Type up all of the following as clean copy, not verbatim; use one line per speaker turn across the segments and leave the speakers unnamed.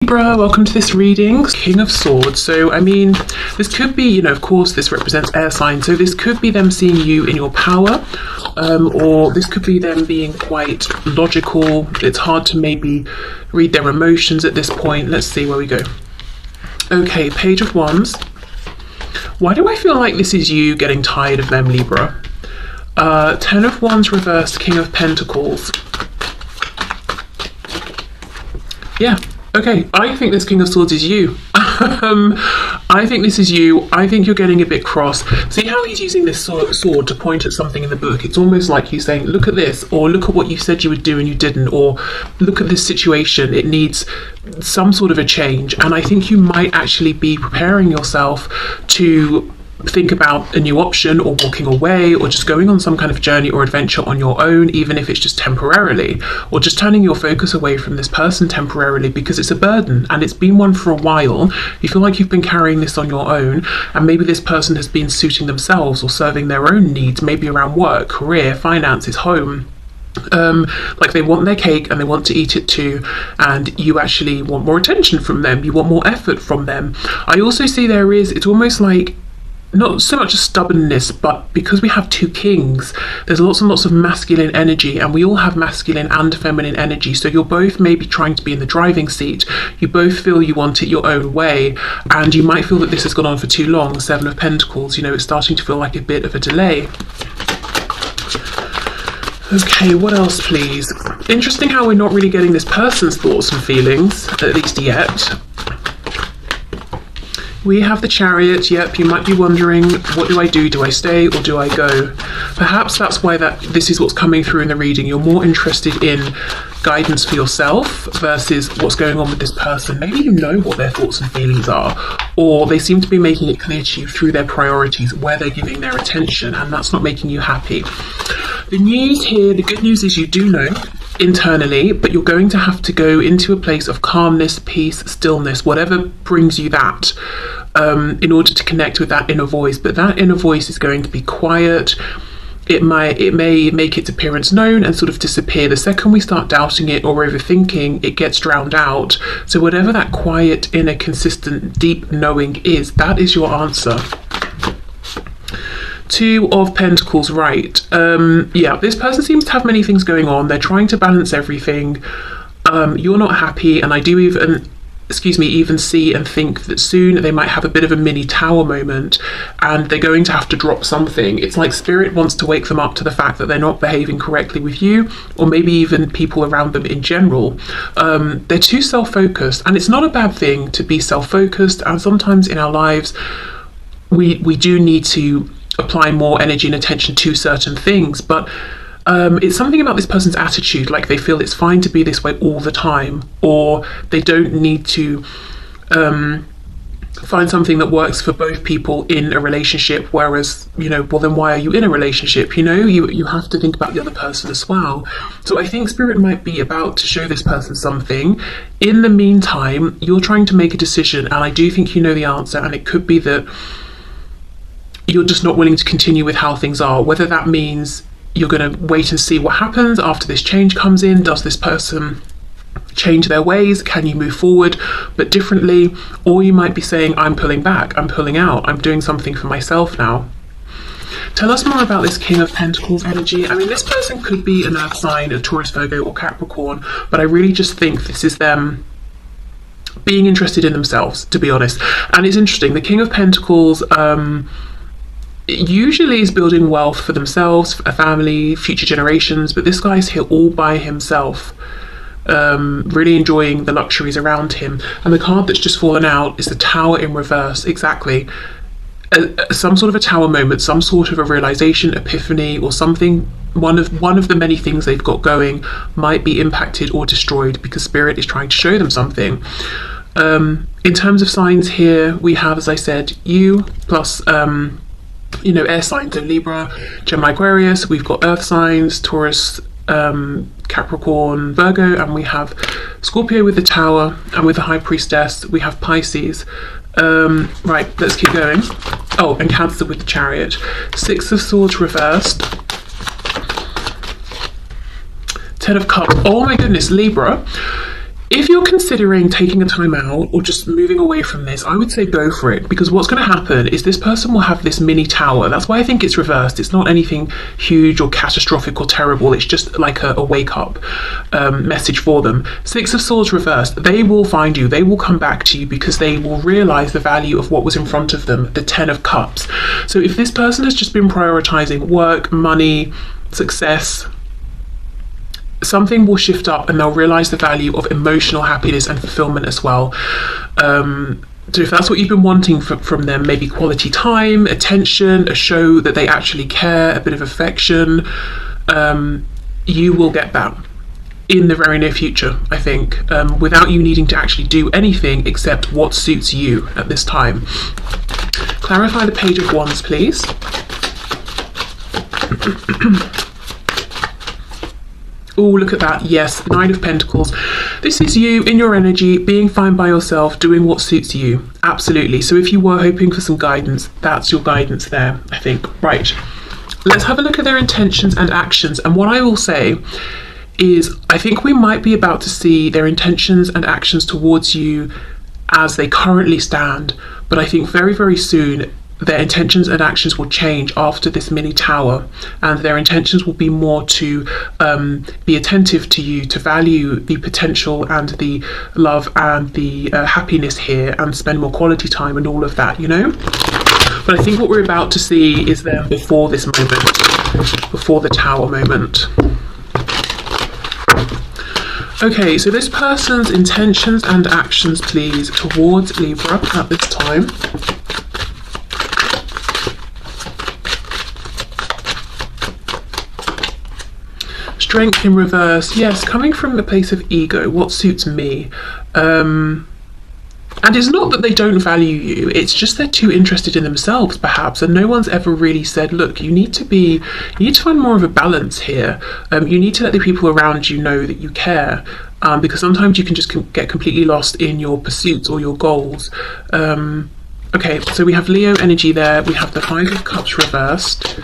Libra, welcome to this reading. King of Swords. So, I mean, this could be, of course, this represents air signs. So this could be them seeing you in your power, or this could be them being quite logical. It's hard to maybe read their emotions at this point. Let's see where we go. Okay, Page of Wands. Why do I feel like this is you getting tired of them, Libra? Ten of Wands reversed, King of Pentacles. Yeah. Okay, I think this King of Swords is you. I think this is you. I think you're getting a bit cross. See how he's using this sword to point at something in the book? It's almost like he's saying, look at this, or look at what you said you would do and you didn't, or look at this situation. It needs some sort of a change. And I think you might actually be preparing yourself to think about a new option, or walking away, or just going on some kind of journey or adventure on your own, even if it's just temporarily, or just turning your focus away from this person temporarily because it's a burden and it's been one for a while. You feel like you've been carrying this on your own, and maybe this person has been suiting themselves or serving their own needs, maybe around work, career, finances, home. Like they want their cake and they want to eat it too, and you actually want more attention from them, you want more effort from them. I also see it's almost like not so much a stubbornness, but because we have two kings, there's lots and lots of masculine energy, and we all have masculine and feminine energy. So you're both maybe trying to be in the driving seat. You both feel you want it your own way, and you might feel that this has gone on for too long. Seven of Pentacles, it's starting to feel like a bit of a delay. Okay, what else, please? Interesting how we're not really getting this person's thoughts and feelings, at least yet. We have the Chariot. Yep, you might be wondering, what do I do? Do I stay or do I go? Perhaps that's why this is what's coming through in the reading. You're more interested in guidance for yourself versus what's going on with this person. Maybe you know what their thoughts and feelings are, or they seem to be making it clear to you through their priorities where they're giving their attention, and that's not making you happy. The news here, the good news is you do know internally, but you're going to have to go into a place of calmness, peace, stillness, whatever brings you that, in order to connect with that inner voice. But that inner voice is going to be quiet. It may make its appearance known and sort of disappear. The second we start doubting it or overthinking, it gets drowned out. So whatever that quiet, inner, consistent, deep knowing is, that is your answer. Two of Pentacles, right. Yeah, this person seems to have many things going on. They're trying to balance everything. You're not happy, and I do even see and think that soon they might have a bit of a mini Tower moment, and they're going to have to drop something. It's like Spirit wants to wake them up to the fact that they're not behaving correctly with you, or maybe even people around them in general. They're too self-focused, and it's not a bad thing to be self-focused, and sometimes in our lives we do need to apply more energy and attention to certain things, but it's something about this person's attitude, like they feel it's fine to be this way all the time, or they don't need to find something that works for both people in a relationship, whereas, well, then why are you in a relationship? You have to think about the other person as well. So I think Spirit might be about to show this person something. In the meantime, you're trying to make a decision, and I do think you know the answer, and it could be that you're just not willing to continue with how things are, whether that means you're going to wait and see what happens after this change comes in. Does this person change their ways? Can you move forward but differently? Or you might be saying, I'm pulling back, I'm pulling out, I'm doing something for myself now. Tell us more about this King of Pentacles energy. I mean, this person could be an earth sign, a Taurus, Virgo, or Capricorn, but I really just think this is them being interested in themselves, to be honest. And it's interesting, the King of Pentacles usually is building wealth for themselves, a family, future generations, but this guy's here all by himself, really enjoying the luxuries around him. And the card that's just fallen out is the Tower in reverse. Exactly. Some sort of a Tower moment, some sort of a realization, epiphany, or something. One of the many things they've got going might be impacted or destroyed because Spirit is trying to show them something. In terms of signs here, we have, as I said, you plus air signs, so Libra, Gemini, Aquarius. We've got earth signs, Taurus, Capricorn, Virgo, and we have Scorpio with the Tower, and with the High Priestess we have Pisces. Right, let's keep going. Oh, and Cancer with the Chariot. Six of Swords reversed. Ten of Cups. Oh my goodness, Libra. If you're considering taking a time out or just moving away from this, I would say go for it, because what's going to happen is this person will have this mini tower. That's why I think it's reversed. It's not anything huge or catastrophic or terrible. It's just like a wake up message for them. Six of Swords reversed. They will find you. They will come back to you because they will realize the value of what was in front of them, the 10 of Cups. So if this person has just been prioritizing work, money, success, something will shift up and they'll realize the value of emotional happiness and fulfillment as well. So if that's what you've been wanting from them, maybe quality time, attention, a show that they actually care, a bit of affection, you will get that in the very near future, I think, without you needing to actually do anything except what suits you at this time. Clarify the Page of Wands, please. Oh, look at that. Yes, Nine of Pentacles. This is you in your energy, being fine by yourself, doing what suits you. Absolutely. So if you were hoping for some guidance, that's your guidance there, I think. Right. Let's have a look at their intentions and actions. And what I will say is I think we might be about to see their intentions and actions towards you as they currently stand. But I think very, very soon their intentions and actions will change after this mini tower, and their intentions will be more to be attentive to you, to value the potential and the love and the happiness here, and spend more quality time and all of that, you know. But I think what we're about to see is them before this moment, before the tower moment. Okay, so this person's intentions and actions, please, towards Libra at this time. Strength in reverse. Yes, coming from the place of ego, what suits me. And it's not that they don't value you, it's just they're too interested in themselves perhaps, and no one's ever really said, look, you need to find more of a balance here. You need to let the people around you know that you care, because sometimes you can just get completely lost in your pursuits or your goals. Okay, so we have Leo energy there, we have the Five of Cups reversed,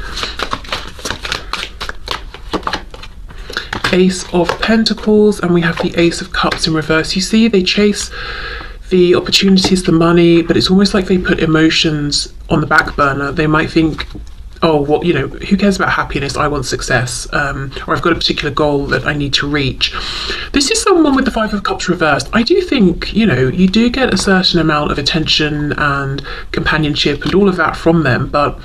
Ace of Pentacles, and we have the Ace of Cups in reverse. You see, they chase the opportunities, the money, but it's almost like they put emotions on the back burner. They might think, oh, well, you know, who cares about happiness? I want success, or I've got a particular goal that I need to reach. This is someone with the Five of Cups reversed. I do think, you know, you do get a certain amount of attention and companionship and all of that from them, but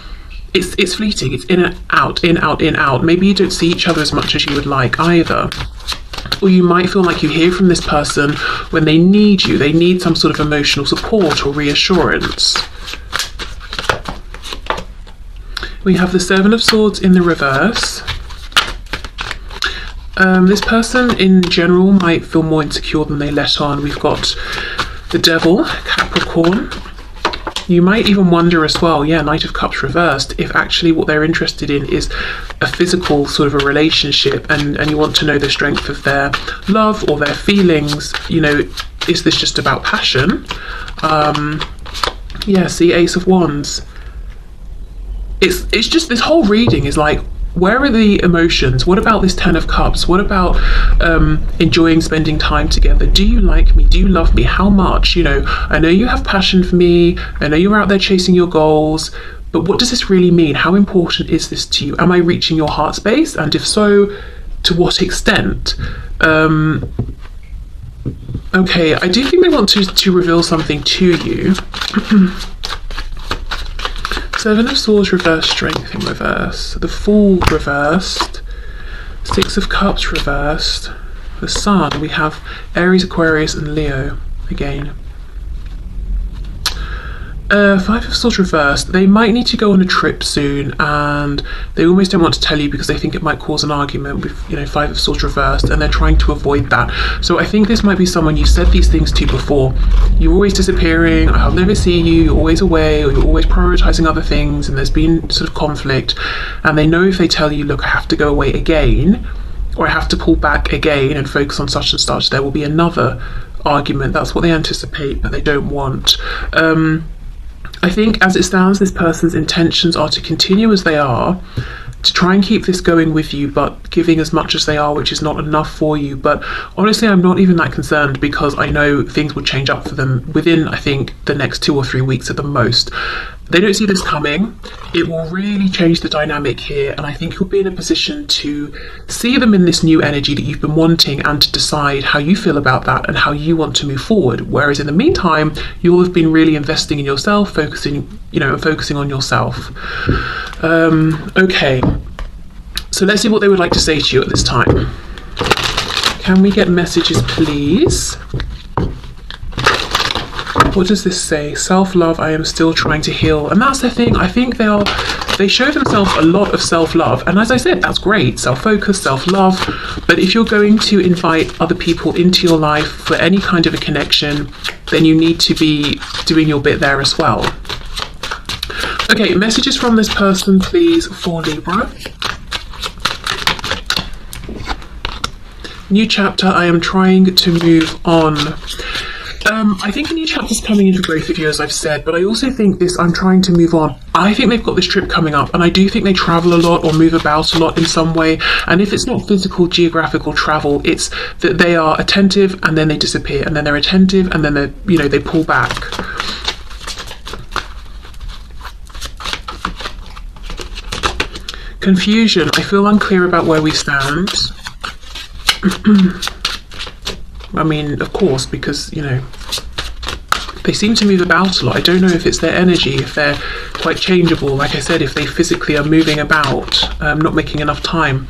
it's fleeting. It's in and out, in, out, in, out. Maybe you don't see each other as much as you would like either. Or you might feel like you hear from this person when they need you. They need some sort of emotional support or reassurance. We have the Seven of Swords in the reverse. This person in general might feel more insecure than they let on. We've got the Devil, Capricorn. You might even wonder as well, yeah, Knight of Cups reversed, if actually what they're interested in is a physical sort of a relationship, and you want to know the strength of their love or their feelings. You know, is this just about passion? Yeah, see, Ace of Wands. It's just, this whole reading is like, where are the emotions? What about this Ten of Cups? What about enjoying spending time together? Do you like me? Do you love me? How much? You know, I know you have passion for me. I know you're out there chasing your goals, but what does this really mean? How important is this to you? Am I reaching your heart space? And if so, to what extent? Okay, I do think they want to reveal something to you. Seven of Swords reversed, Strength in reverse, the Fool reversed, Six of Cups reversed, the Sun. We have Aries, Aquarius and Leo again. Five of Swords reversed. They might need to go on a trip soon, and they almost don't want to tell you because they think it might cause an argument with, you know, Five of Swords reversed, and they're trying to avoid that. So I think this might be someone you've said these things to before. You're always disappearing, I'll never see you, you're always away, or you're always prioritizing other things, and there's been sort of conflict, and they know if they tell you, look, I have to go away again, or I have to pull back again and focus on such and such, there will be another argument. That's what they anticipate, but they don't want. I think as it stands, this person's intentions are to continue as they are, to try and keep this going with you, but giving as much as they are, which is not enough for you. But honestly, I'm not even that concerned, because I know things will change up for them within, I think, the next 2 or 3 weeks at the most. They don't see this coming. It will really change the dynamic here, and I think you'll be in a position to see them in this new energy that you've been wanting, and to decide how you feel about that and how you want to move forward. Whereas in the meantime, you'll have been really investing in yourself, focusing on yourself. Okay, so let's see what they would like to say to you at this time. Can we get messages, please? What does this say? Self-love, I am still trying to heal. And that's the thing, I think they show themselves a lot of self-love. And as I said, that's great, self-focus, self-love. But if you're going to invite other people into your life for any kind of a connection, then you need to be doing your bit there as well. Okay, messages from this person, please, for Libra. New chapter, I am trying to move on. I think a new chapter's coming in for both of you, as I've said, but I also think this, I'm trying to move on. I think they've got this trip coming up, and I do think they travel a lot or move about a lot in some way. And if it's not physical, geographical travel, it's that they are attentive and then they disappear, and then they're attentive and then they pull back. Confusion. I feel unclear about where we stand. I mean, of course, because, they seem to move about a lot. I don't know if it's their energy, if they're quite changeable. Like I said, if they physically are moving about, not making enough time.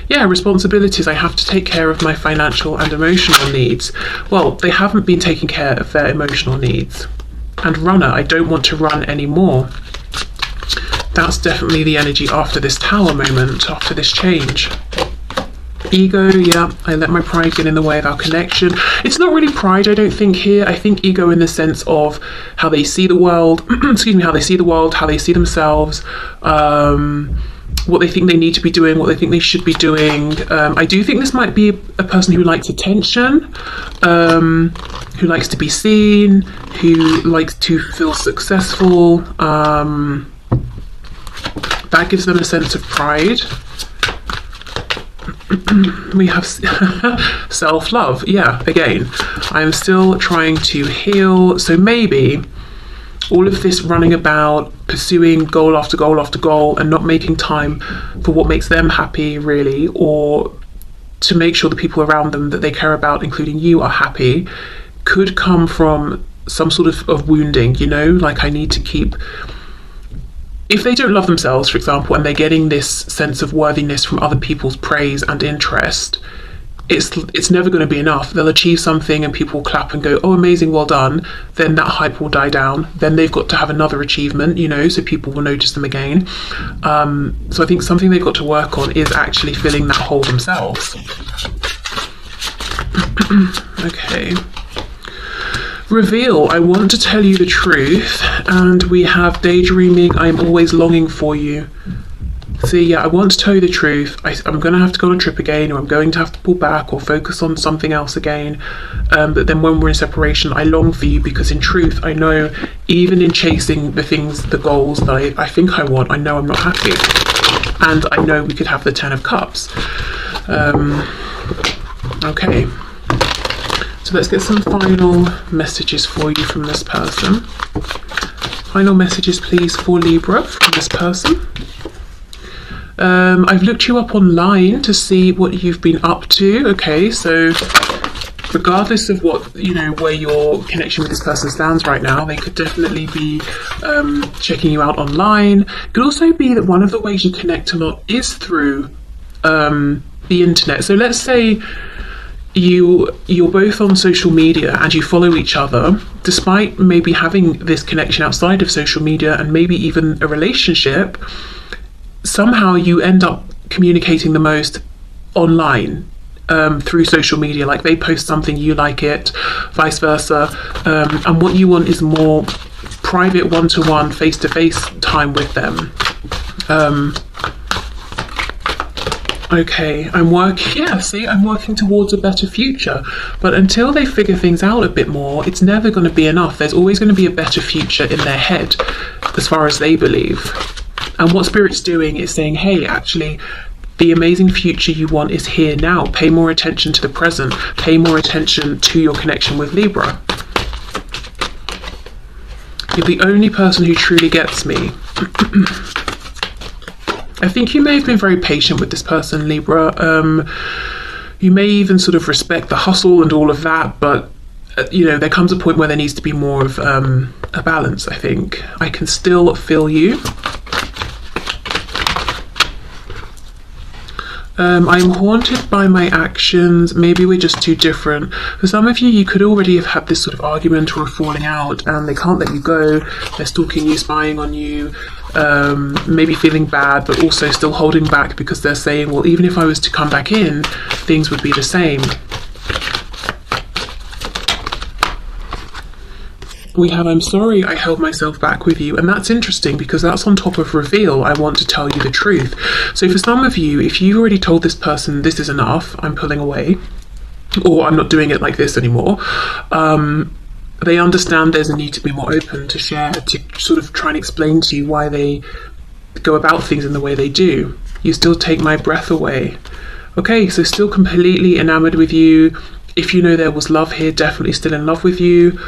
Yeah, responsibilities. I have to take care of my financial and emotional needs. Well, they haven't been taking care of their emotional needs. And runner. I don't want to run anymore. That's definitely the energy after this Tower moment, after this change. Ego, yeah, I let my pride get in the way of our connection. It's not really pride, I don't think, here. I think ego in the sense of how they see the world, how they see the world, how they see themselves, what they think they need to be doing, what they think they should be doing. I do think this might be a person who likes attention, who likes to be seen, who likes to feel successful. That gives them a sense of pride. We have self-love. Yeah, again, I'm still trying to heal. So maybe all of this running about, pursuing goal after goal after goal, and not making time for what makes them happy, really, or to make sure the people around them that they care about, including you, are happy, could come from some sort of wounding, like I need to keep... If they don't love themselves, for example, and they're getting this sense of worthiness from other people's praise and interest, it's never going to be enough. They'll achieve something and people will clap and go, oh, amazing, well done. Then that hype will die down. Then they've got to have another achievement, so people will notice them again. So I think something they've got to work on is actually filling that hole themselves. Okay. Reveal, I want to tell you the truth. And we have daydreaming, I am always longing for you. See, yeah, I want to tell you the truth. I'm going to have to go on a trip again, or I'm going to have to pull back or focus on something else again. But then when we're in separation, I long for you, because in truth, I know even in chasing the goals that I think I want, I know I'm not happy. And I know we could have the 10 of Cups. Okay. So let's get some final messages for you from this person. Final messages, please, for Libra from this person. I've looked you up online to see what you've been up to. Okay, so regardless of what, where your connection with this person stands right now, they could definitely be checking you out online. It could also be that one of the ways you connect a lot is through the internet. So let's say you're both on social media and you follow each other, despite maybe having this connection outside of social media and maybe even a relationship. Somehow you end up communicating the most online, through social media. Like they post something, you like it, vice versa, and what you want is more private, one-to-one, face-to-face time with them. Okay, I'm working towards a better future. But until they figure things out a bit more, it's never going to be enough. There's always going to be a better future in their head, as far as they believe. And what Spirit's doing is saying, hey, actually, the amazing future you want is here now. Pay more attention to the present. Pay more attention to your connection with Libra. You're the only person who truly gets me. I think you may have been very patient with this person, Libra. You may even sort of respect the hustle and all of that, but you know, there comes a point where there needs to be more of a balance, I think. I can still feel you. I'm haunted by my actions. Maybe we're just too different. For some of you, you could already have had this sort of argument or a falling out, and they can't let you go. They're stalking you, spying on you, maybe feeling bad, but also still holding back because they're saying, well, even if I was to come back in, things would be the same. We have, I'm sorry I held myself back with you, and that's interesting because that's on top of reveal. I want to tell you the truth. So for some of you, if you've already told this person this is enough, I'm pulling away, or I'm not doing it like this anymore, they understand there's a need to be more open, to share, to sort of try and explain to you why they go about things in the way they do. You still take my breath away. Okay, so still completely enamored with you. If you know there was love here, definitely still in love with you.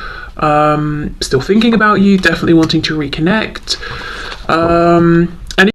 Still thinking about you, definitely wanting to reconnect.